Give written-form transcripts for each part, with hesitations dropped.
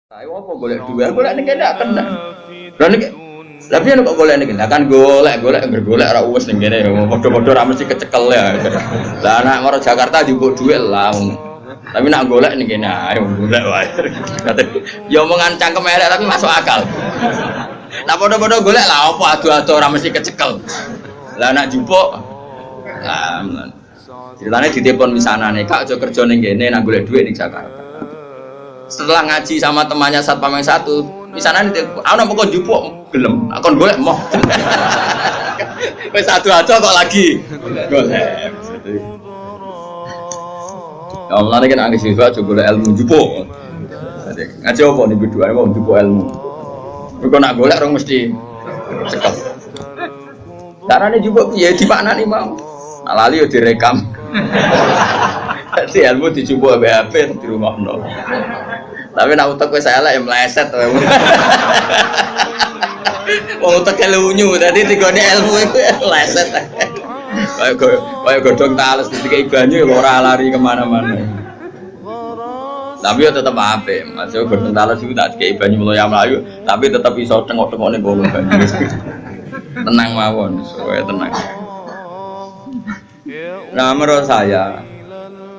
Ayo apa golek duit? Golek ning kene kena. Lah nek tapi nek kok golek ning kene kan golek ora wis ning kene padha-padha ora mesti kecekel ya. Lah anak maro Jakarta njupuk duit lah. Tapi nak golek ning kene ayo golek wae. Ya omongan cangkem elek tapi masuk akal. Lah padha-padha golek lah apa adu-adu ora mesti kecekel. Lah nak njupuk ceritanya di telepon misanane, Kak aja kerja ning kene nak golek duit ning Jakarta. Setelah ngaji sama temannya satpam yang satu, misanane ditelepon, "Ana pokok njupuk gelem, akon golek moh." Wis adu-adu kok lagi golek. Ya Allah kan anggere sifat aja golek ilmu njupuk. Ngaji apa nih berdua mau njupuk ilmu. Kok nak golek orang mesti cekap. Carane njupuk piye dimaknani mau. Nak lali yo direkam. Jadi ilmu dijupuk HP di rumah no. Tapi nak utek wis elek ya meleset wae. Wong utek lunyu dadi digone ilmu iku meleset. Kayak godhong tales dikai banyu ora lari kemana-mana. Tapi yo tetep apik, masih godhong tales iku tak dikai banyu mlayu, tapi tetep iso tengok-tengok ning kono banyu. Tenang mawon, supaya tenang. Nah, menurut saya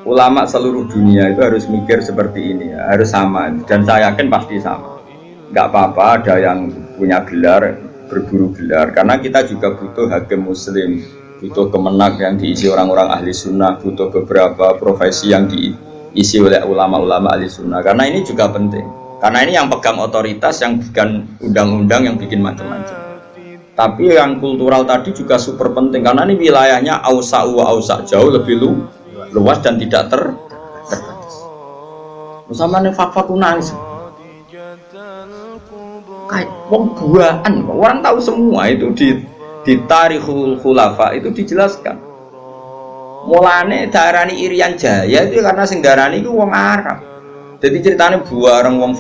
ulama seluruh dunia itu harus mikir seperti ini ya, harus sama, dan saya yakin pasti sama. Nggak apa-apa ada yang punya gelar, berburu gelar, karena kita juga butuh hakim muslim, butuh kemenak yang diisi orang-orang ahli sunnah, butuh beberapa profesi yang diisi oleh ulama-ulama ahli sunnah, karena ini juga penting, karena ini yang pegang otoritas, yang bikin undang-undang, yang bikin macam-macam. Tapi yang kultural tadi juga super penting, karena ini wilayahnya ausa jauh lebih luas dan tidak terbatas. Sama nih fakta nangis. Kayak wong buaan, orang tahu semua itu di Tarikhul Khulafa itu dijelaskan. Mulane darani Irian Jaya itu karena sing darani itu wong Arab. Jadi ceritanya buareng wong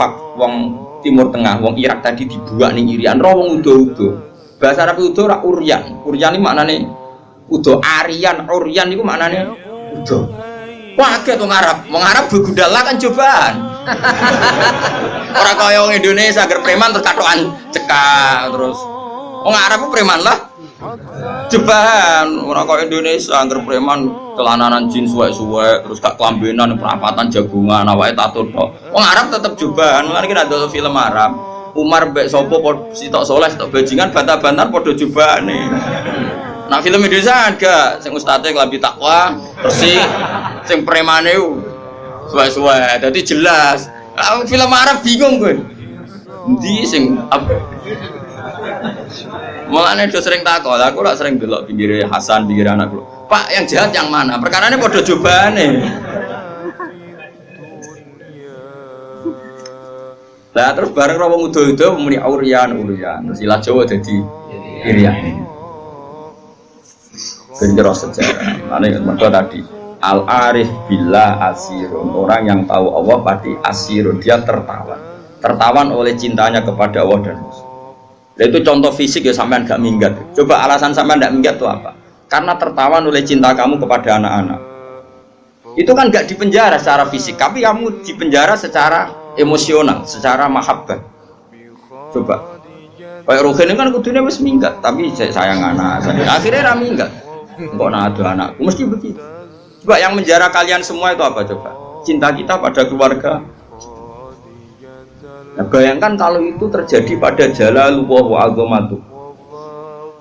Timur Tengah, wong Irak tadi dibuat ning Irian, ro wong udo-udo. Bahasa Arab udo ora uryan. Uryan iki maknane udo, Aryan, uryan iku maknane udo. Waget wong Arab. Wong Arab begudala kan cobaan. Ora kaya wong Indonesia agar preman terus katokan cekak terus. Wong Arab ku preman lah. Cobaan. Ora kaya Indonesia agar preman kelananan jin suwek-suwek terus gak kelambenan perapatan jagungan awake tato tok. Wong Arab tetep cobaan. Lan iki ada film Arab. Umar mbek sapa sitok soleh sitok bajingan bantah-bantar padha jobane. Nah film Indonesia agak sing ustate klambi takwa, bersih, sing premane suwe-suwe. Dadi jelas. Film Arab bingung kowe. Endi sing apa? Mulane do sering takok, aku lak sering delok pinggire Hasan, pinggire anak kula. Pak, yang jahat yang mana? Perkarane padha jobane. Lah terus bareng wong udo-udo muni uryan. Terus ilah Jawa dadi Irian. Benjero sejarah. Ane mergo tadi al-arif billah asirun. Orang yang tahu Allah pasti asirun, dia tertawan oleh cintanya kepada Allah dan Rasul. Itu contoh fisik ya sampean gak minggat. Coba alasan sampean gak minggat itu apa? Karena tertawan oleh cinta kamu kepada anak-anak. Itu kan gak dipenjara secara fisik, tapi kamu dipenjara secara emosional, secara mahabbah. Coba kayak Ruhin kan kudune wis minggat, tapi sayang anak. Akhirnya ra minggat. Engko ada anakku mesti begitu. Coba yang menjara kalian semua itu apa coba? Cinta kita pada keluarga. Nah, bayangkan kalau itu terjadi pada Jalalullah wa azamatu,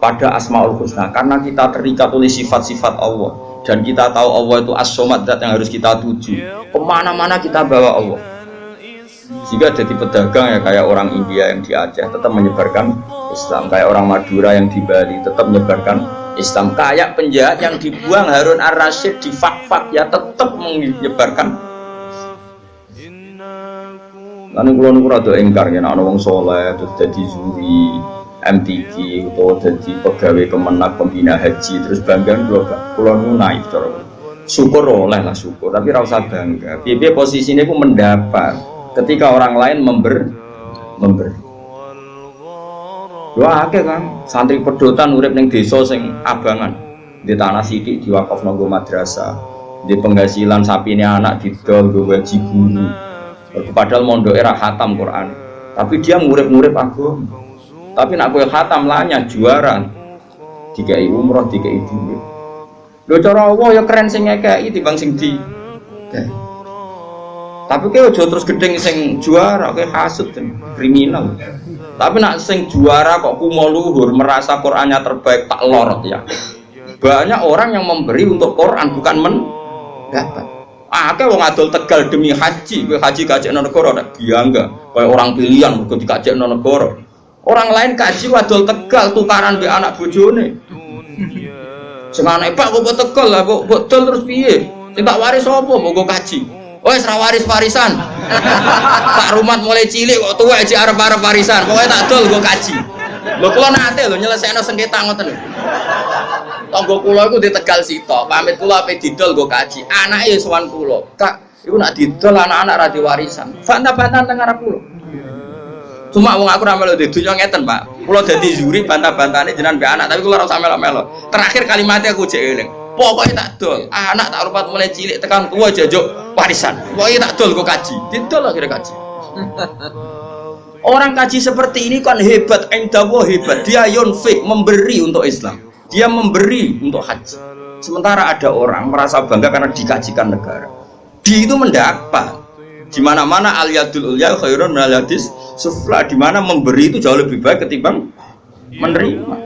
pada Asmaul Husna, karena kita terikat oleh sifat-sifat Allah dan kita tahu Allah itu as-somad, zat yang harus kita tuju. Kemana-mana kita bawa Allah. Jika jadi pedagang ya kayak orang India yang di Aceh tetap menyebarkan Islam, kayak orang Madura yang di Bali tetap menyebarkan Islam, kayak penjahat yang dibuang Harun ar-Rasyid di Fak-Fak ya tetap menyebarkan. Lalu kalau niku rada engkar ya ana wong saleh terus jadi juri MTQ atau jadi pegawai kemenak pembina haji terus bangga kula niku naif cara. Syukur oleh lah syukur, tapi ra usah bangga. Piye posisine ku mendapat ketika orang lain memberi. Wah, akeh kan santri pedotan urip ning desa sing abangan. Di tanah sithik diwakafno nggo madrasah. Di penghasilan sapine anak didol nggo gaji guru. Padahal mondok era khatam Quran, tapi dia ngurip-ngurip agama. Tapi nak kowe khatam lanya juara, dikai umroh, dikai duit. Lho cara Allah ya keren sing ngekeki timbang sing di. Tapi kowe aja terus gedeng sing juara, kowe hasud kriminal. Tapi nak sing juara kok kumo luhur, merasa Qur'annya terbaik, tak lorot ya. Banyak orang yang memberi untuk Quran bukan mendapat. Akeh wong adol Tegal demi haji, kowe haji kajekno negara ndak biangga, kaya orang pilihan mergo dikajekno negara. Orang lain kaji wadol Tegal tukaran mbek anak bojone. Sing anake Pak kok Tegal lah kok dol terus piye? Sing tak waris sapa kok kaji? Wes ra waris-warisan. Pak Rumat mulai cilik kok tuwek aja arep-arep warisan. Pokoke tak dol kok kaji. Lho kula nate lho nyelesekno sengketa ngoten lho. Tangga kula iku di Tegal sitok, pamit kula ape didol go kaji. Anake ya sowan kula. Kak, iku nak didol anak-anak ra diwarisan. Bantah-bantahan teng arep kula. Cuma wong aku ra melu di dunya ngeten, Pak. Kula dadi juri bantah-bantahane jenengan mbek anak, tapi kula ora usah melo-melo. Terakhir kalimatnya aku jek eling. Pokoke tak dol. Anak tak rupat mulai cilik tekan tua jajuk warisan. Pokoke tak dol go kaji. Didol akhirnya kaji. Orang kaji seperti ini kan hebat, indawa hebat. Dia yunfik, memberi untuk Islam. Dia memberi untuk haji. Sementara ada orang merasa bangga karena dikajikan negara. Dia itu mendapat. Di mana-mana al-yadul ulya khairun minal yadis sufla. Di mana memberi itu jauh lebih baik ketimbang menerima.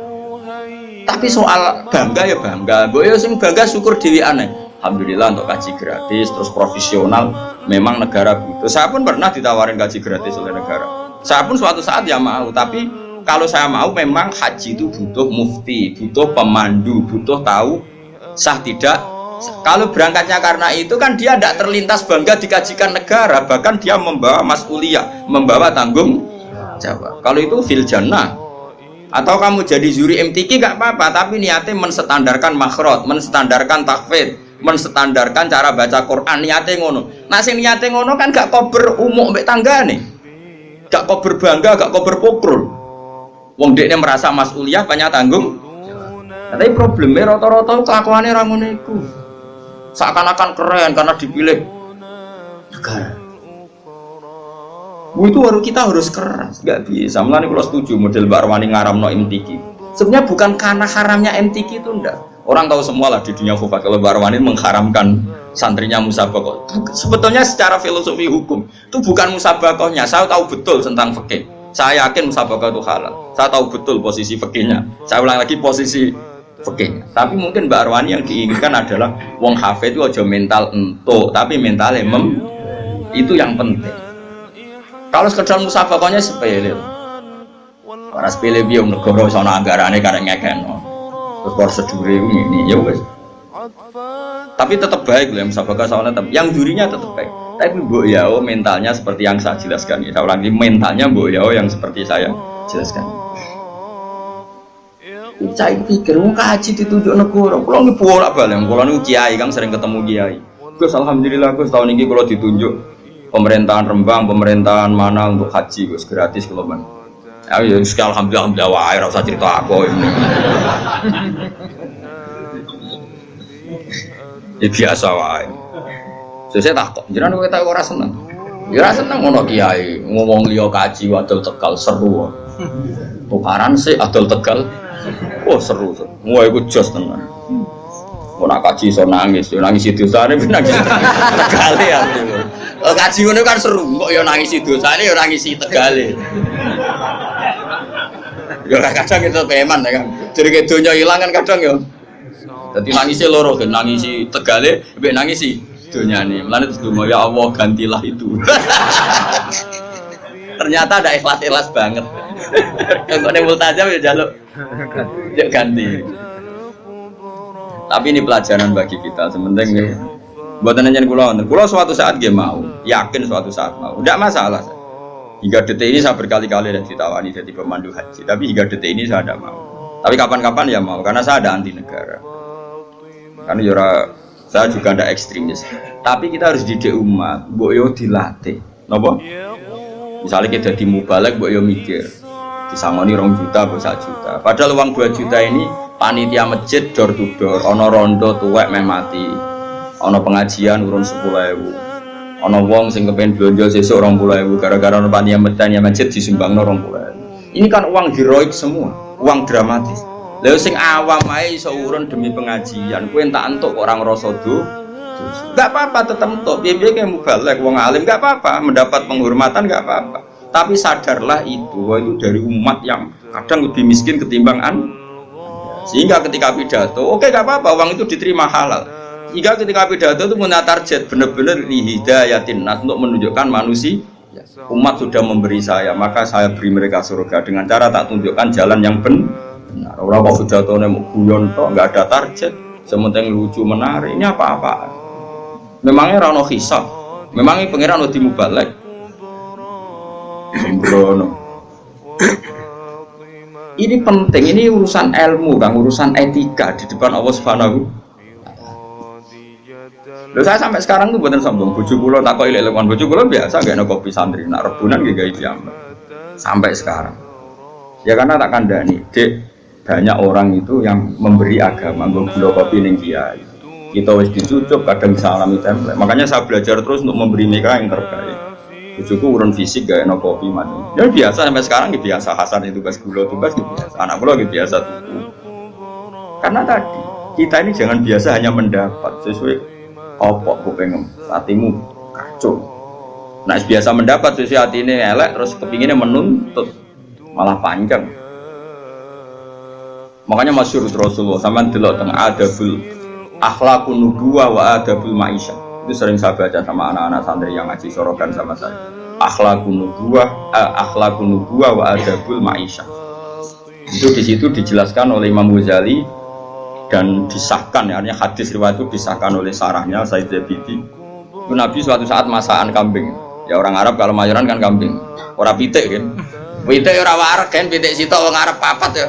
Tapi soal bangga ya bangga. Boyo sing bangga syukur dewi aneh. Alhamdulillah untuk kaji gratis terus profesional. Memang negara butuh. Saya pun pernah ditawarin kaji gratis oleh negara. Saya pun suatu saat ya mau, tapi kalau saya mau memang haji itu butuh mufti, butuh pemandu, butuh tahu sah tidak. Kalau berangkatnya karena itu kan dia tidak terlintas bangga dikajikan negara, bahkan dia membawa mas'uliyah, membawa tanggung jawab. Kalau itu fil jannah. Atau kamu jadi juri MTQ gak apa-apa, tapi niatnya menstandarkan makhraj, menstandarkan tahfidz, menstandarkan cara baca Quran, niatnya ngono. Nah sing niatnya ngono kan gak kober umuk mbek tanggane. Gak kober bangga, gak kober pokrol. Wong dekne merasa mas'uliyah banyak tanggung. Tapi problemnya rata-rata kelakuannya ra ngono iku. Seakan-akan keren karena dipilih negara. Itu baru kita harus keras, gak bisa. Mulane kula setuju model Mbak Arwani ngaramno MTQ. Sebenarnya bukan karena haramnya MTQ itu ndak. Orang tahu semua lah di dunia fikih kalau Mbak Arwani mengharamkan santrinya musabakoh. Sebetulnya secara filosofi hukum itu bukan musabakohnya. Saya tahu betul tentang fikih. Saya yakin musabakoh itu halal. Saya tahu betul posisi fikihnya. Saya ulang lagi posisi fikihnya. Tapi mungkin Mbak Arwani yang diinginkan adalah wong hafid itu aja mental entuk, tapi mentalnya itu yang penting. Kalau sekedar musabakohnya sepele. Ora sepele piye negara iso ana anggarane karek ngekeno. Terus prosedur ini ya wes. Tapi tetap baik loh musabakah soalnya yang jurinya tetap baik. Tapi Mbok Yao mentalnya seperti yang saya jelaskan. Saya ulangi mentalnya Mbok Yao yang seperti saya jelaskan. Saya pikir wong kaji ditunjuk negara. Kulo nggih bolak-balik. Kulo niku kiai Kang sering ketemu kiai. Gus alhamdulillah Gus tahun ini kulo ditunjuk pemerintahan Rembang, pemerintahan mana untuk haji Gus gratis kulo ban. Ya sekali alhamdulillah wae ora usah cerita aku ini. Ya biasa wae. Saya takut, jenengan kowe tak ora seneng. Ya ora seneng ngono kiai ngomong liya kaji wadul Tegal seru. Tukaran sih adol Tegal. Oh seru. Wah iku jos tenan. Ora kaji iso nangis, yo nangis dosane nangis Tegale ya. Kaji ngono kan seru, kok yo nangis dosane yo nangis Tegale. Yo kadang itu peman kan. Jadi donya ilang kan kadang yo. Dadi nangise loro, nangisi Tegale, mbek nangisi donyane. Mulane terus donga ya Allah gantilah itu. Ternyata ada ikhlas-ikhlas banget. Kalau nek multajam ya jaluk ganti. Tapi ini pelajaran bagi kita. Sementing ya. Buatan nanya kulo suatu saat dia mau, yakin suatu saat mau. Tidak masalah. Hingga detik ini saya berkali-kali ditawani jadi pemandu haji. Tapi hingga detik ini saya tidak mau. Tapi kapan-kapan ya mau, karena saya ada anti negara. Karena saya juga ada ekstremis. Tapi kita harus didik umat. Boyo dilatih. Napa? Misalnya kita di mubalek, boyo mikir. Disangoni 2 juta, 1 juta. Padahal uang 2 juta ini panitia masjid door to door. Ono rondo tuwek meh mati. Ono pengajian urun 10.000. Ana wong sing kepen blonjo sesuk 20.000 gara-gara ana panitia masjid disumbangno 20.000. Ini kan uang heroik semua, uang dramatis. Lha sing awam ae iso urun demi pengajian, kowe entak entuk orang rasa enggak apa-apa tetep entuk. Piye-piye kowe mubalek wong alim enggak apa-apa, mendapat penghormatan enggak apa-apa. Tapi sadarlah itu dari umat yang kadang lebih miskin ketimbang sehingga ketika pidato, oke enggak apa-apa, uang itu diterima halal. Jika ketika pidato itu punya target benar-benar hidayatin nas untuk menunjukkan manusia umat sudah memberi saya, maka saya beri mereka surga dengan cara tak tunjukkan jalan yang benar. Orang kok pidatonya mau guyon tok, nggak ada target, sementing lucu menarik, ini apa-apa. Memangnya rano hisab, memangnya pangeran udah mubalek. Sembrono. Ini penting, ini urusan ilmu, kan urusan etika di depan Allah Subhanahu. Loh, saya sampai sekarang tuh buatan sombong, bojo kula tak kok ilek-ilekan bojo kula biasa gak ada kopi santri, nak rebunan gak gawe diambak. Sampai sekarang. Ya karena tak kandani, Dek, banyak orang itu yang memberi agama, gula kopi ning kiai. Kita wis dicucuk kadang bisa alami template. Makanya saya belajar terus untuk memberi mereka yang terbaik. Bojoku urun fisik gak enak kopi mana. Ya biasa sampai sekarang gitu biasa Hasan itu tugas gula tugas gitu biasa. Anak kula gitu biasa tuku. Karena tadi kita ini jangan biasa hanya mendapat sesuai opok kuping hatimu kacau. Nah biasa mendapat sesuai hati ini elek terus kepinginnya menuntut malah panjang. Makanya masyhur Rasulullah sama delok teng adabul akhlaqun nubuwah wa adabul ma'isyah. Itu sering saya baca sama anak-anak santri yang ngaji sorokan sama saya. Akhlaqun nubuwah wa adabul ma'isyah. Itu di situ dijelaskan oleh Imam Ghazali dan disahkan, ya, artinya hadis riwayat itu disahkan oleh sarahnya Said Zabidi. Itu Nabi suatu saat masakan kambing. Ya orang Arab kalau mayoran kan kambing, orang pitik kan. Pitik orang warak kan, pitik sitok orang Arab papat ya.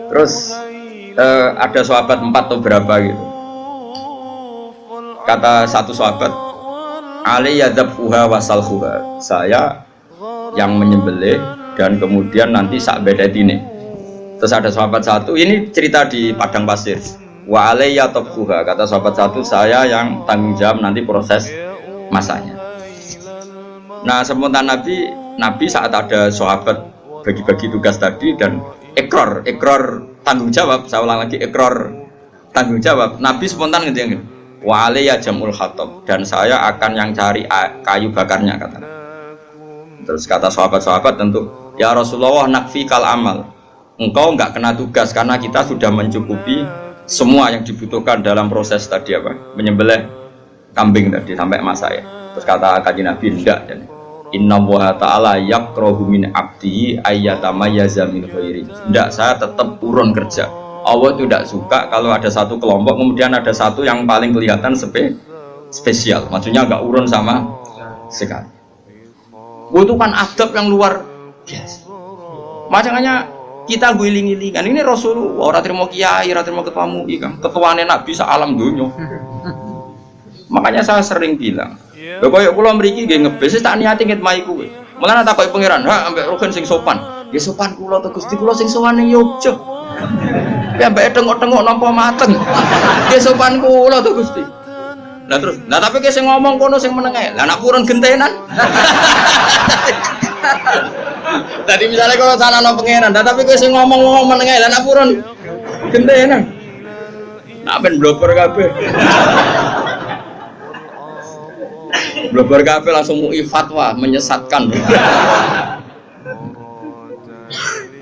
Terus ada sahabat 4 atau berapa gitu. Kata satu sahabat, Ali yadzabhuha wasalhuha. Saya yang menyembelih dan kemudian nanti sak bedetine. Terus ada sahabat satu, ini cerita di padang pasir. Wa alayya tabkhuha, kata sahabat satu, saya yang tanggung jawab nanti proses masaknya. Nah, sementara Nabi saat ada sahabat bagi-bagi tugas tadi dan ikrar tanggung jawab, saya ulang lagi ikrar tanggung jawab. Nabi spontan ngene, wa alayya jamul hatab, dan saya akan yang cari kayu bakarnya kata. Terus kata sahabat-sahabat tentu, ya Rasulullah nakfikal amal. Engkau enggak kena tugas karena kita sudah mencukupi semua yang dibutuhkan dalam proses tadi apa menyembelih kambing tadi sampai masak ya. Terus kata kanjeng Nabi enggak, Inna wa ta'ala yakrahu min abdihi ayyatamayyaza min ghairi. Enggak, saya tetap urun kerja. Allah itu tidak suka kalau ada satu kelompok kemudian ada satu yang paling kelihatan spesial. Maksudnya enggak urun sama sekali. Itu kan adab yang luar biasa. Makanya kita guling-gilingan ini Rasulullah orang terima kiai, orang terima ketua MUI kan ketuaane Nabi alam dunia. Makanya saya sering bilang, lho koyo kula mriki nggih ngebes tak niati ngitmai kowe. Mulane tak koyo pangeran, ha ambek rogen sing sopan. Nggih sopan kula to Gusti kula sing sowan ning Yogya. Ya ambek tengok-tengok nampa mateng. Nggih sopan kula to Gusti. Lah terus, lah tapi ki sing ngomong kono sing meneng ae. Lah nek purun gentenan. Tadi misalnya kalau sana no pangeran, tapi gue sih ngomong menengah dan apuran, gentenan, nak ben blogger kafe, blogger kafe langsung MUI fatwa menyesatkan.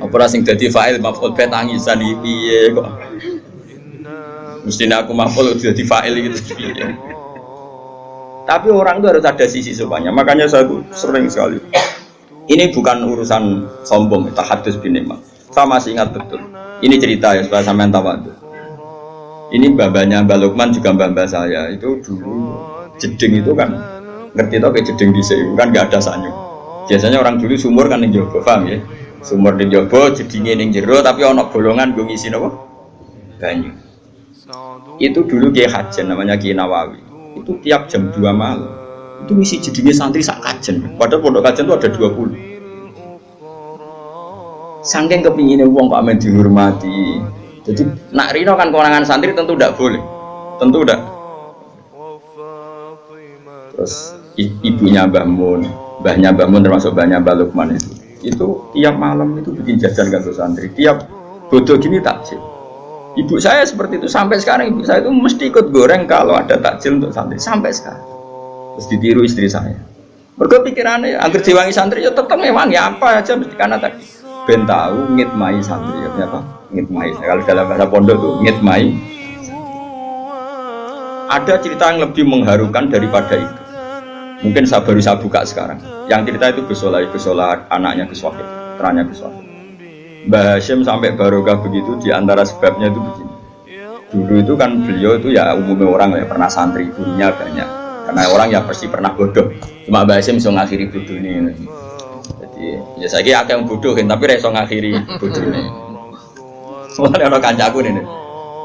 Apa sing dadi fa'il maf'ul be tangisan iki piye kok? Mestinya aku maf'ul dadi fa'il gitu piye. Tapi orang itu harus ada sisi sopannya. Makanya saya tuh sering sekali. Ini bukan urusan sombong, tahadus bin nikmat. Saya masih ingat betul. Ini cerita ya supaya sampean tahu. Ini babanya Mbak Lukman juga mbak saya. Itu dulu jeding itu kan ngerti tau kayak jeding di sini kan nggak ada sanyu. Biasanya orang dulu sumur kan ning jaba, paham ya? Sumur ning jaba, jedinge ning jero tapi ana bolongan nggo ngisi napa? Banyu. Itu dulu Kiai Hajen namanya Kiai Nawawi. Itu tiap jam 2 malam itu ngisi jedingnya santri sak kajen. Padahal pondok kajen itu ada 20. Saking kepinginnya wong kok amen dihormati. Jadi nak rino kan kewenangan santri tentu tidak boleh. Tentu tidak. terus ibunya Mbah Mun, mbahnya Mbah Mun termasuk mbahnya Mbah Lukman itu tiap malam itu bikin jajan kanggo santri, tiap bodoh gini takjil. Ibu saya seperti itu sampai sekarang, ibu saya itu mesti ikut goreng kalau ada takjil untuk santri sampai sekarang. Terus ditiru istri saya. Mergo pikirannya angger diwangi santri ya tetep ngewangi apa aja mesti karena tadi ben tahu ngitmai santri ya apa? Ngitmai. Kalau dalam bahasa pondok tuh ngitmai. Ada cerita yang lebih mengharukan daripada itu. Mungkin saya baru saya buka sekarang. Yang cerita itu Gusola anaknya Gus Wahid, putranya Gus Wahid. Mbah Hasyim sampai barokah begitu di antara sebabnya itu begini. Dulu itu kan beliau itu ya umumnya orang ya pernah santri, gurunya banyak. Karena orang ya pasti pernah bodoh. Cuma Mbah Hasyim bisa ngakhiri bodoh ini. Jadi ya saya kira yang bodoh kan, tapi reso ngakhiri bodoh ini. Soalnya orang kancaku nih.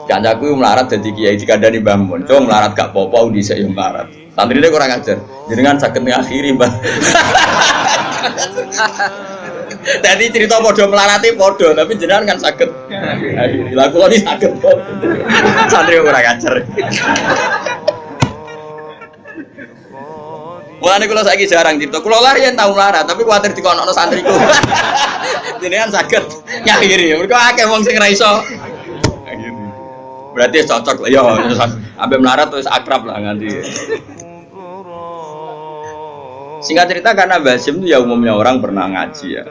Kancaku melarat jadi kiai dikandani Mbah Mun. Cuma melarat gak popo di saya melarat. Santri dia kurang ajar. Jenengan saged ngakhiri Mbah. Jadi cerita podo melarati podo, tapi jenengan kan saged ngakhiri. Lah kula iki saged kok. Santri kurang ajar. Mulane kula saiki jarang cerita. Kula lari yen tau melarat, tapi kuwatir dikonokno santriku. Jenengan saged ngakhiri. Mergo akeh wong sing ra iso. Berarti cocok lah ya, sampai melarat terus akrab lah nganti. Singkat cerita karena Mbah Hasyim itu ya umumnya orang pernah ngaji ya.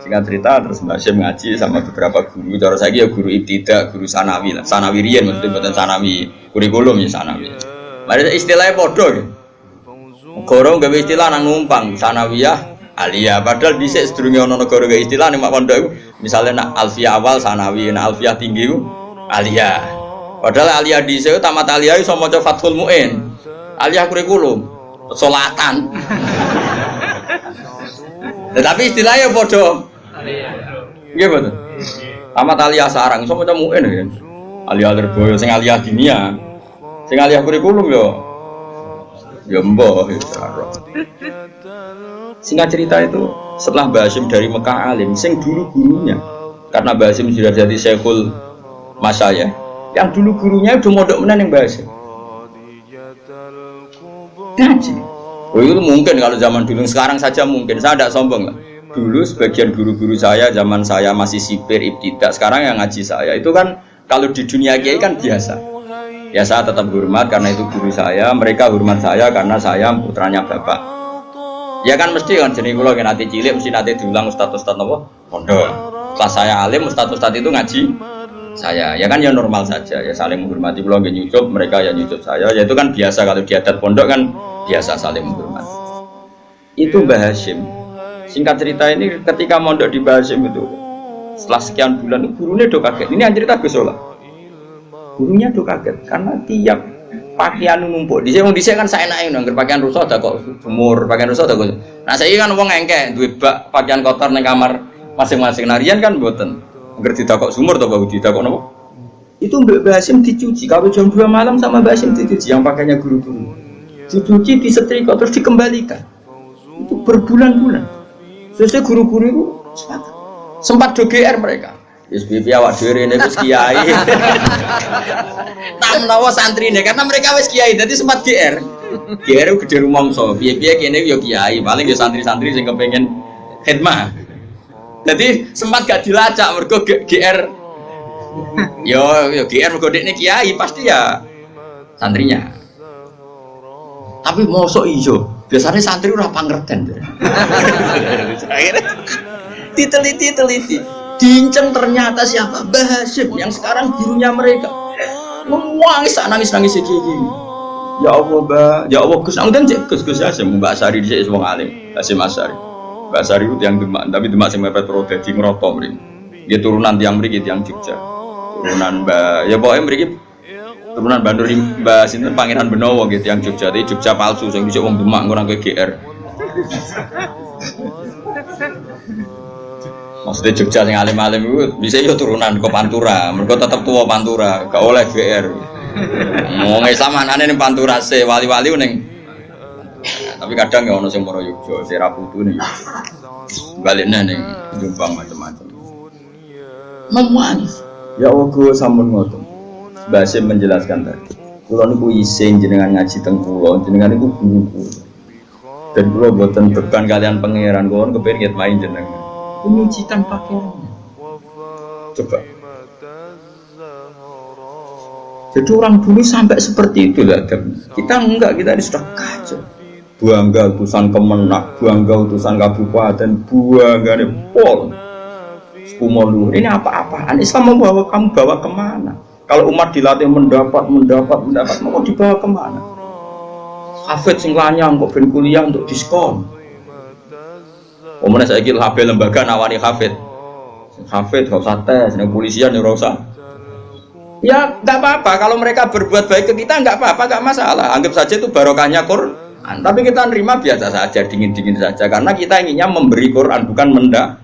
Singkat cerita terus Mbah Hasyim ngaji sama beberapa guru. Cara saya ya guru ibtidak, guru sanawi lah, sanawi riyen maksudnya bukan sanawi kurikulum ya sanawi. Ada istilahnya podo. Gorong gawe istilah nang numpang sanawiyah aliyah. Padahal dhisik sedurunge ana negara gawe istilah ning mak pondok iku misalnya nak alfiyah awal sanawi, nak alfiyah tinggi iku aliyah. Padahal aliyah dhisik tamat aliyah iso maca Fathul Muin. Aliyah kurikulum salatan. Tetapi istilahnya podo. Nggih betul. Tamat aliyah sarang iso maca Muin ya. Aliyah Lirboyo sing aliyah dinia. Sing aliyah kurikulum ya mbah ya. Singkat cerita itu setelah Mbah Hasyim dari Mekah alim sing dulu gurunya karena Mbah Hasyim sudah jadi Syekhul Masyayikh yang dulu gurunya udah mondok menan yang Mbah Hasyim ngaji. Oh itu mungkin kalau zaman dulu, sekarang saja mungkin, saya tidak sombong lah. Dulu sebagian guru-guru saya zaman saya masih sipir ibtidak, sekarang yang ngaji saya itu kan kalau di dunia kiai kan biasa. Ya saya tetap hormat karena itu guru saya, mereka hormat saya karena saya putranya bapak. Ya kan mesti kan jenis kula kan nanti cilik mesti nanti diulang ustaz-ustaz apa? Pondok. Pas saya alim ustaz-ustaz itu ngaji saya. Ya kan ya normal saja ya saling menghormati, kula nggih nyucup, mereka ya nyucup saya. Ya itu kan biasa kalau di adat pondok kan biasa saling menghormati. Itu Mbah Hasyim. Singkat cerita ini ketika mondok di Mbah Hasyim itu setelah sekian bulan gurunya do kaget. Ini yang cerita Gusola. Gurunya do kaget karena tiap pakaian numpuk. Di sini kan saya naik nangger pakaian rusak ada kok sumur, pakaian rusak ada kok. Nah saya kan wong engke duwe bak pakaian kotor nang kamar masing-masing. Narian kan mboten. Angger ditakok sumur to baru ditakok napa? Itu Mbah Hasyim dicuci. Kalau jam 2 malam sama Mbah Hasyim dicuci yang pakainya guru-guru. Dicuci, disetrika terus dikembalikan. Itu berbulan-bulan. Sesuai guru-guru itu sempat do GR mereka. SPP awak dhewe rene wis kiai. Tak menawa santrine karena mereka wis kiai dadi sempat GR. GR gede rumangsa. Piye-piye kene yo kiai, paling yo santri-santri sing kepengin khidmah. Jadi sempat gak dilacak mergo GR. Yo GR mergo dekne kiai pasti ya santrinya. Tapi mosok iso. Biasanya santri ora pangerten. Diteliti. Diinceng ternyata siapa? Mbah Hasyim yang sekarang gurunya mereka. Nangis iki. Ya Allah, Mbah. Ya Allah, Gus. Nang Gus Hasyim Mbak Sari dhisik wong alim. Hasyim Asari. Mbak Sari itu yang Demak, tapi Demak sing mepet pro dadi ngroto mriki. Dia turunan tiang mriki tiang Jogja. Turunan Mbah. Ya pokoke mriki turunan Bandur Mbah sinten Pangeran Benowo gitu yang Jogja. Tapi Jogja palsu sing dhisik wong Demak ngurang ke GR. Maksudnya Jogja yang alim-alim itu bisa yo turunan ke Pantura, mereka tetap tua Pantura, gak oleh GR. Mau Islam anane ning Pantura se wali-wali neng. Tapi kadang ya ono sing moro Yogya, Sera Putu nih. Baliknya neng Jombang macam-macam. Memuangis. Ya Allah sampun ngoten. Mbah Hasyim menjelaskan tadi. Kula niku isin jenengan ngaji teng kula, jenengan niku guru. Dan kula boten beban kalian pangeran, kula kepengin main jenengan. Menyucikan pakaiannya. Coba. Jadi orang dulu sampai seperti itu lah. Kita enggak, kita ini sudah kacau. Bangga utusan Kemenak, bangga utusan kabupaten, bangga nih pol. Sukumolu. Ini apa-apaan? Islam membawa kamu bawa kemana? Kalau umat dilatih mendapat, mau dibawa kemana? Hafid sing lanyang kok ben kuliah untuk diskon. Omone saiki HP lembaga nawani hafid. Hafid gak usah tes, ning polisian ya ora usah. Ya enggak apa-apa kalau mereka berbuat baik ke kita enggak apa-apa, enggak masalah. Anggap saja itu barokahnya Quran. Tapi kita nerima biasa saja, dingin-dingin saja karena kita inginnya memberi Quran bukan mendak.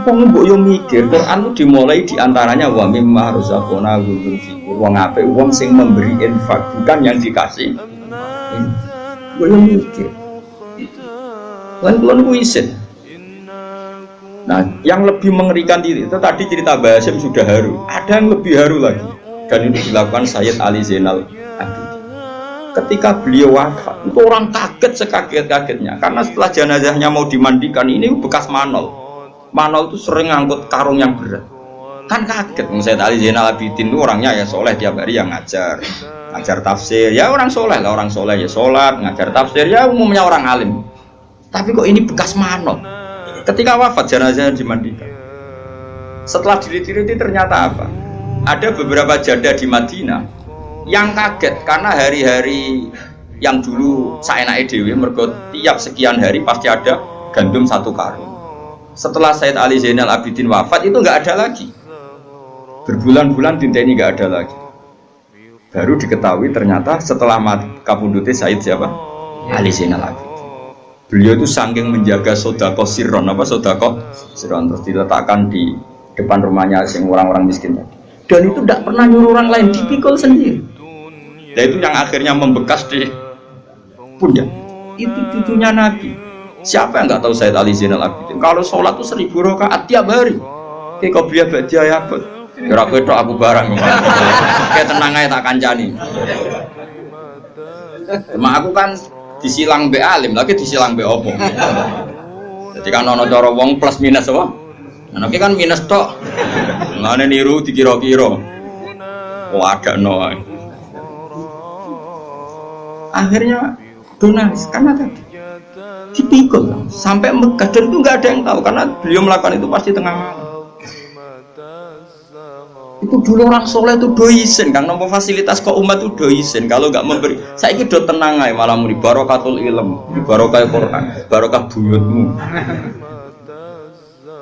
Wong mbok yo mikir Quran itu dimulai diantaranya wa mimma razaqna ghulul fikir. Wong apik wong sing memberi infak bukan yang dikasih. Mbok yo mikir. Lan kula niku isin. Nah, yang lebih mengerikan itu tadi cerita Basim sudah haru. Ada yang lebih haru lagi. Dan ini dilakukan Sayyid Ali Zainal Abidin. Ketika beliau wafat, itu orang kaget sekaget-kagetnya karena setelah jenazahnya mau dimandikan ini bekas manol. Manol itu sering ngangkut karung yang berat. Kan kaget, Sayyid Ali Zainal Abidin itu orangnya ya soleh, tiap hari yang ngajar tafsir, ya orang soleh lah, orang soleh ya sholat, ngajar tafsir, ya umumnya orang alim. Tapi kok ini bekas manol? Ketika wafat jenazahnya dimandikan. Setelah diliti-liti ternyata apa? Ada beberapa janda di Madinah yang kaget karena hari-hari yang dulu saenake dhewe mergo tiap sekian hari pasti ada gandum satu karung. Setelah Sayyid Ali Zainal Abidin wafat itu nggak ada lagi. Berbulan-bulan dinteni nggak ada lagi. Baru diketahui ternyata setelah kapundute Sayyid siapa? Ali Zainal Abidin. Beliau itu saking menjaga sodako sirron, apa sodako sirron, terus diletakkan di depan rumahnya sing orang-orang miskin. Dan itu tidak pernah nyuruh orang lain, dipikul sendiri. Dan itu yang akhirnya membekas di pundak. Itu cucunya Nabi. Siapa yang nggak tahu Sayyid Ali Zainal Abidin? Kalau sholat itu 1000 rakaat tiap hari. Kayak kau biar baca ya apa? Kira kira aku barang. Kayak tenang aja tak kancani. Cuma aku kan disilang be alim, lagi disilang be opo. Jadi kan ono cara wong plus minus apa? Anake kan minus tok. Ngene niru dikira-kira. Oh ada no. Akhirnya donalis karena tadi dipikul sampai Mekah dan itu nggak ada yang tahu karena beliau melakukan itu pasti tengah malam. Itu dulu orang soleh itu doisen kan, nomor fasilitas kok umat itu doisen kalau nggak memberi. Saya ini do tenang aja malam ini barokatul ilm, barokah Quran, barokah buyutmu.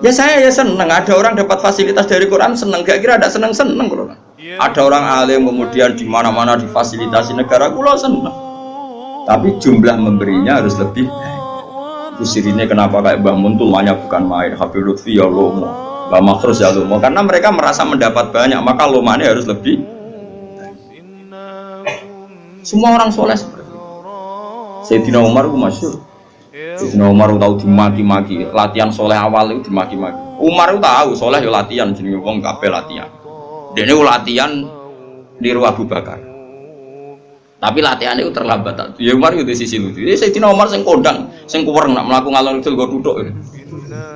Ya saya ya seneng ada orang dapat fasilitas dari Quran seneng, gak kira ada seneng kalau ada orang alim kemudian di mana-mana difasilitasi negara kulo seneng. Tapi jumlah memberinya harus lebih. Itu sirinya kenapa kayak Mbah Mun tulmanya bukan main, Habib Lutfi ya lomo, Mbah Makhrus ya lomo, karena mereka merasa mendapat banyak, maka lomanya harus lebih. Semua orang soleh seperti itu. Sayyidina Umar itu masyhur. Sayyidina Umar tahu dimaki-maki, latihan soleh awal itu dimaki-maki. Umar itu tahu soleh ya latihan, jenenge wong kabeh latihan. Dene latihan niru Abu Bakar. Tapi latihannya itu terlambat. Ya Umar itu di sisi lucu. Jadi Sayyidina Umar sing kondang, sing kuwer nak melaku ngalor ngidul go duduk.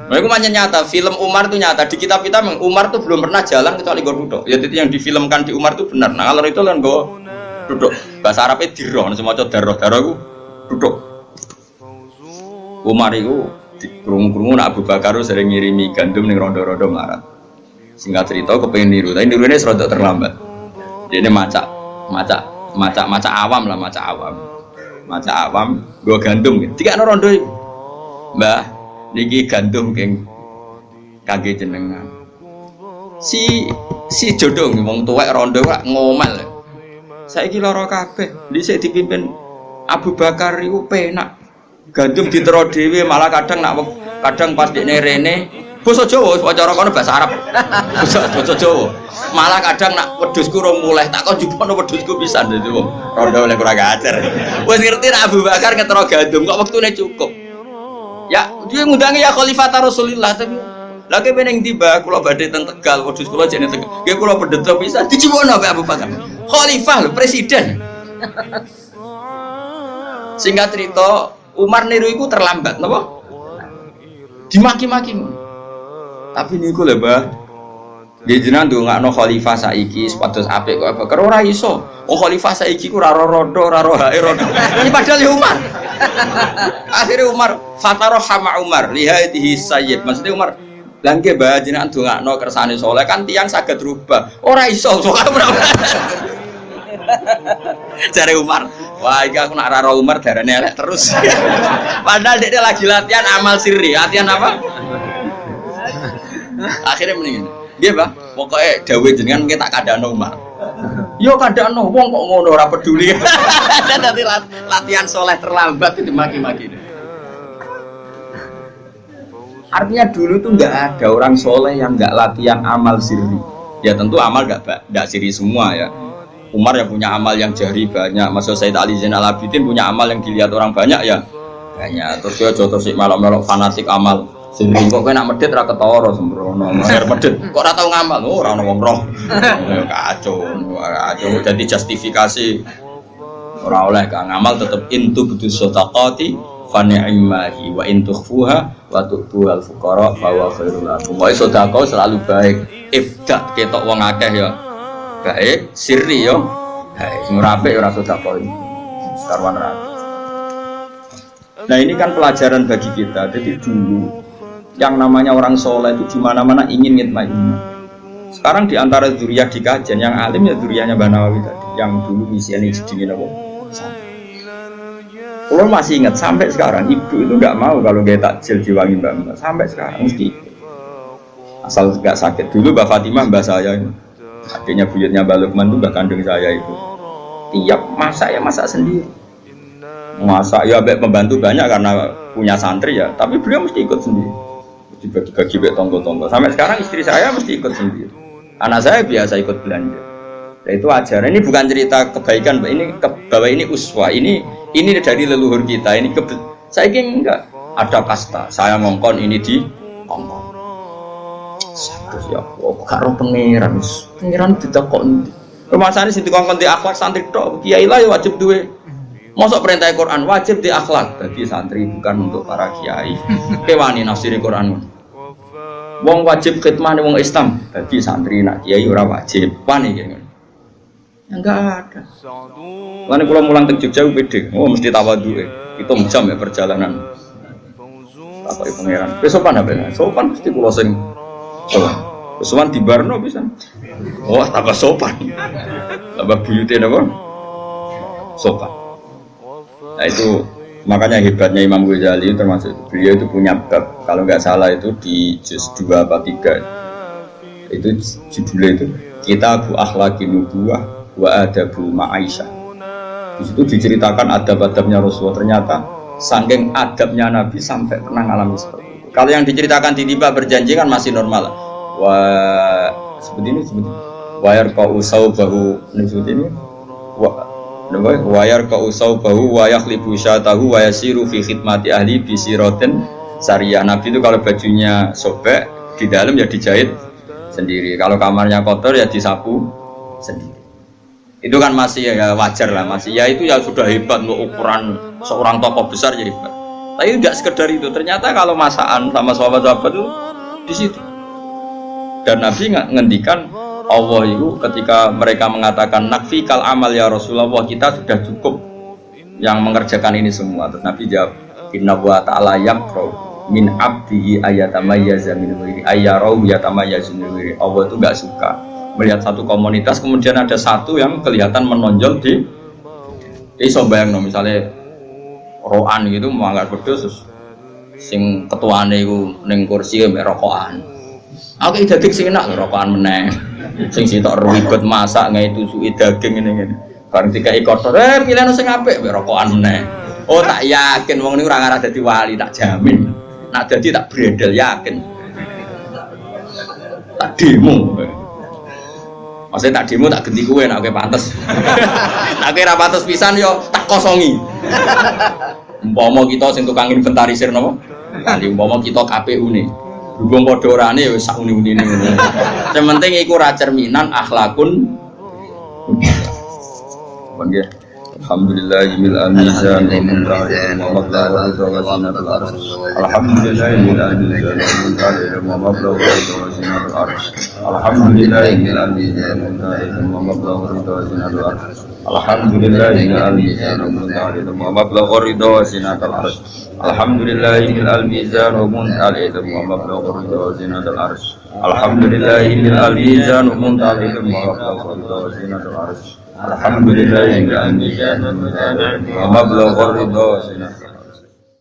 Nah itu macam nyata. Film Umar itu nyata. Di kitab kita Umar itu belum pernah jalan kecuali go duduk. Ya itu yang difilmkan di Umar itu benar. Nah ngalor itu kan go duduk. Bahasa Arabnya dirah, semua darah itu duduk. Umar itu kerungu-kerungu nak Abu Bakar sering ngirimi gandum ning rondo-rondo melarat. Singkat cerita kepengen niru, tapi nirunya serodok terlambat. Dia ini maca awam lah, maca awam gua gandum tiga rondo mbah niki gandum keng kage jenengan si jodoh wong tuwek rondo kok ngomel saiki lara kabeh dhisik dipimpin Abu Bakar iku penak gandum ditero dhewe malah kadang pas dekne rene basa Jawa cara kono bahasa Arab basa Jawa malah kadang nak wedhusku rong mulih tak kon jupono wedhusku pisan dadi wong rondo oleh kurang ajar wis ngerti nak Abu Bakar ketero gandum kok wektune cukup ya dia ngundangi ya Khalifah Rasulullah tapi Lagi peneng tiba, kula badhe teng Tegal, wedhus kula jene Tegal. Nggih kula pendeta pisan dijiwono Pak Abu Bakar. Khalifah lho, presiden. Singkat cerita, Umar niru iku terlambat napa? Dimaki-maki. Tapi niku lho, Mbah. Nggih jenengan ndongakno khalifah saiki sepados apik kok Abu Bakar ora iso. Oh khalifah saiki ku ora rodo, ora rohae rodo. Ini padahal ya Umar. Akhirnya Umar fatarahama Umar lihadihi sayyid. Maksudnya Umar langge Mbah jenengan ndongakno kersane saleh kan tiyang saged rubah. Ora iso sok jare Umar. Wah, iki aku nak raro Umar darane elek terus. Padahal dia lagi latihan amal sirri. Latihan apa? Akhirnya mendingin. Nggih, Pak. Pokoke dawuh jenengan mungkin tak kandhano Umar. Yo kandhano wong kok ngono ora peduli. Dadi latihan soleh terlambat itu maki-maki. Artinya dulu tuh nggak ada orang soleh yang nggak latihan amal sirri. Ya tentu amal nggak sirri semua ya. Umar yang punya amal yang jari banyak. Maksud Sayyid Ali Zainal Abidin punya amal yang dilihat orang banyak ya banyak. Terus dia jodoh si melok-melok fanatik amal. Sering kok nak medit ra ketara sembrono. Mer medit kok ora tau ngamal. Oh ora ono wong roh. Kacau. Jadi justifikasi ora oleh ka ngamal tetep intu budus sedaqati fa ni'mahi wa in tukhfuha wa tu'tuhal fuqara fa huwa khairul lakum. Wa sedekah selalu baik. Ibda ketok wong akeh ya baik, sirri yo baik. Sing ora apik ora sedekah. Sarwan ra. Nah ini kan pelajaran bagi kita. Jadi dulu yang namanya orang soleh itu di mana-mana ingin ngitmai umat. Sekarang di antara dzurriyyah di kajian yang alim ya dzurriyyahnya Mbah Nawawi tadi, yang dulu misinya sedingin apa? Kalau masih ingat sampai sekarang ibu itu nggak mau kalau dia takjil diwangi Mbak sampai sekarang mesti asal nggak sakit. Dulu Mbak Fatimah Mbak saya ini, adiknya buyutnya Mbak Lukman itu Mbak kandung saya itu tiap masak ya masak sendiri. Masak ya pembantu banyak karena punya santri ya, tapi beliau mesti ikut sendiri. Dibagi-bagi tonggo-tonggo. Sampai sekarang istri saya mesti ikut sendiri. Anak saya biasa ikut belanja. Nah, itu ajaran. Ini bukan cerita kebaikan, ini bahwa ini uswah. Ini dari leluhur kita. Ini saya ingin enggak ada kasta. Saya ngongkon ini di ngongkon. Terus ya, karo pangeran. Pangeran ditakon. Permasalahan sing dikongkon di akhlak santri tok. Kiai lah ya wajib duwe. Mosok perintah Quran wajib di akhlak. Bagi santri bukan untuk para kiai. Kewani nafsiri Quran. Wong wajib khidmah wong Islam, bagi santri nak kiai ora wajib. Wani kene. Enggak ada. Lan kula mulang teng Jogja pede. Oh mesti tawadhuke. Itu jam ya perjalanan. Apa pangeran? Wis sopan apa? Sopan mesti kula sing sopan. Sopan di Barno bisa. Oh tambah sopan. Tambah buyute napa? Sopan. Nah itu makanya hebatnya Imam Ghazali termasuk beliau itu punya bab kalau nggak salah itu di juz 2 atau 3 itu judulnya itu Kitabul Akhlaqin Nubuwah wa Adabul Ma'aisyah. Di situ diceritakan adab-adabnya Rasulullah. Ternyata saking adabnya Nabi sampai pernah ngalami seperti itu. Kalau yang diceritakan tiba-tiba berjanji kan masih normal. Seperti ini wayar kau usau bahu seperti ini wayar ka usaubahu wa yakhlibu syatahu wa yasiru fi khidmati ahli bi siratin sariyah. Nabi itu kalau bajunya sobek di dalam ya dijahit sendiri, kalau kamarnya kotor ya disapu sendiri. Itu kan masih ya wajar lah, masih ya itu ya sudah hebat untuk ukuran seorang tokoh besar ya hebat. Tapi tidak sekedar itu, ternyata kalau masakan sama sahabat-sahabat itu di situ. Dan Nabi ngendikan Allah itu ketika mereka mengatakan nakfi kal amal ya Rasulullah, kita sudah cukup yang mengerjakan ini semua. Terus Nabi jawab inna wa ta'ala yakro min abdihi ayatamayyaza min wiri ayyarahu yatamayyaza min wiri. Allah itu gak suka melihat satu komunitas kemudian ada satu yang kelihatan menonjol di iso bayangno misalnya roan gitu mangkat wedhus sing ketuane iku ning kursi mek rokokan. Aku daging sing enak rokokan meneh. Sing sitok ribet masak ngai tusuki daging ngene-ngene. Bareng dikai kotor, pilihno sing apik mek rokokan meneh. Oh tak yakin wong niku ora ngarep dadi wali, tak jamin. Nak dadi tak bredel yakin. Tak demo. Maksudnya tak demo tak ganti kowe nek kowe pantes. Nek kowe ora pantes pisan yo tak kosongi. Umpama kita sing tukang inventarisir napa? Umpama kita KPU ne. Hubung padha orane wis sak uni-unine ngono. Sing penting iku ra cerminan akhlakun. Nggih. Alhamdulillahil mizan wa muntaha wa mablagha wa zinatul arsh. Alhamdulillahil mizan wa muntaha wa mablagha wa zinatul arsh. Alhamdulillahil mizan wa muntaha wa mablagha wa zinatul arsh. Alhamdulillahil mizan wa muntaha wa mablagha wa zinatul arsh. Alhamdulillahil mizan wa muntaha wa mablagha wa zinatul arsh. Alhamdulillahil mizan wa muntaha wa mablagha wa zinatul arsh. Alhamdulillahil mizan wa mablagha wa zinatul arsh.